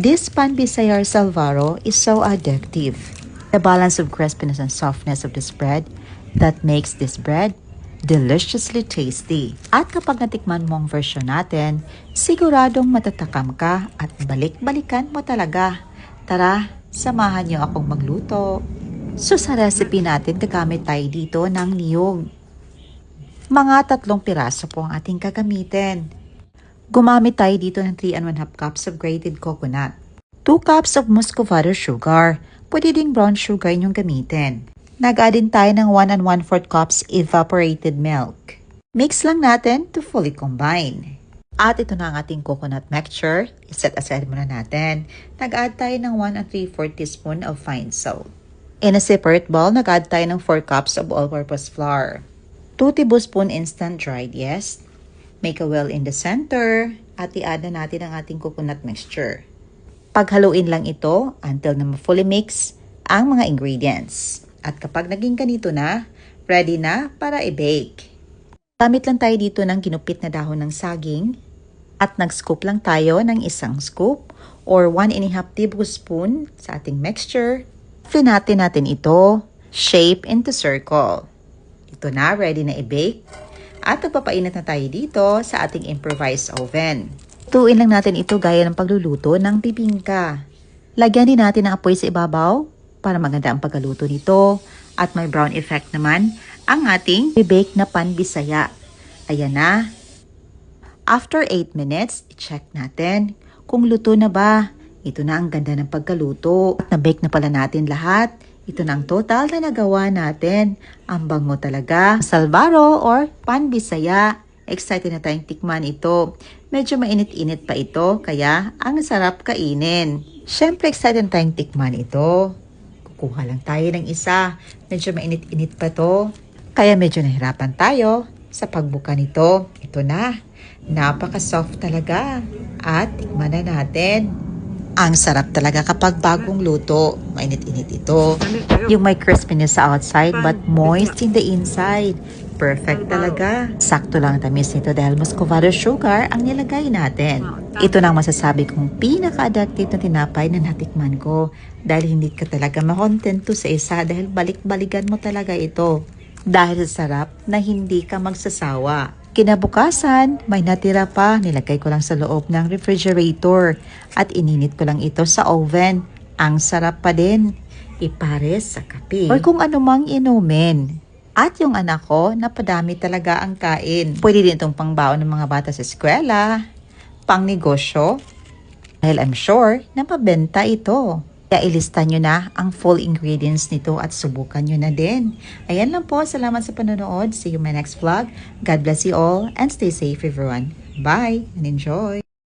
This Pan Bisayar Salvaro is so addictive. The balance of crispiness and softness of this bread that makes this bread deliciously tasty. At kapag natikman mo ang version natin, siguradong matatakam ka at balik-balikan mo talaga. Tara, samahan niyo akong magluto. So sa recipe natin, gagamit tayo dito ng niyog. Mga 3 piraso po ang ating gagamitin. Gumamit tayo dito ng 3 1/2 cups of grated coconut. 2 cups of muscovado sugar. Pwede ding brown sugar yung gamitin. Nag-add din tayo ng 1 1/4 cups evaporated milk. Mix lang natin to fully combine. At ito na ang ating coconut mixture. I-set aside muna natin. Nag-add tayo ng 1 3/4 teaspoon of fine salt. In a separate bowl, nag-add tayo ng 4 cups of all-purpose flour. 2 tablespoon instant dried yeast. Make a well in the center. At i-add na natin ang ating coconut mixture. Paghaluin lang ito until na fully mix ang mga ingredients. At kapag naging ganito na, ready na para i-bake. Gamit lang tayo dito ng kinupit na dahon ng saging. At nag-scoop lang tayo ng 1 scoop or 1 1/2 tablespoon sa ating mixture. Flinatin natin ito, shape into circle. Ito na, ready na i-bake. At magpapainit na tayo dito sa ating improvised oven. Tuin lang natin ito gaya ng pagluluto ng bibingka. Lagyan din natin ng apoy sa ibabaw para maganda ang pagkaluto nito. At may brown effect naman ang ating bibake na Pan Bisaya. Ayan na. After 8 minutes, i-check natin kung luto na ba. Ito na ang ganda ng pagkaluto. At na-bake na pala natin lahat. Ito na ang total na nagawa natin. Ang bango talaga. Salvaro or Pan Bisaya. Excited na tayong tikman ito. Medyo mainit-init pa ito, kaya ang sarap kainin. Siyempre excited na tayong tikman ito. Kukuha lang tayo ng isa. Medyo mainit-init pa to. Kaya medyo nahirapan tayo sa pagbuka nito. Ito na. Napaka-soft talaga. At tikman na natin. Ang sarap talaga kapag bagong luto. Mainit-init ito. Yung may crispiness sa outside but moist in the inside. Perfect talaga. Sakto lang ang tamis nito dahil muscovado sugar ang nilagay natin. Ito na ang masasabi kong pinaka-addictive na tinapay na natikman ko. Dahil hindi ka talaga makontento sa isa dahil balik-balikan mo talaga ito. Dahil sa sarap na hindi ka magsasawa. Kinabukasan, may natira pa, nilagay ko lang sa loob ng refrigerator at ininit ko lang ito sa oven. Ang sarap pa din, ipares sa kape o kung anumang inumin. At yung anak ko, napadami talaga ang kain. Pwede din itong pangbaon ng mga bata sa eskwela, pang negosyo, dahil I'm sure na mabenta ito. Kaya ilista nyo na ang full ingredients nito at subukan nyo na din. Ayan lang po. Salamat sa panonood. See you in my next vlog. God bless you all and stay safe everyone. Bye and enjoy!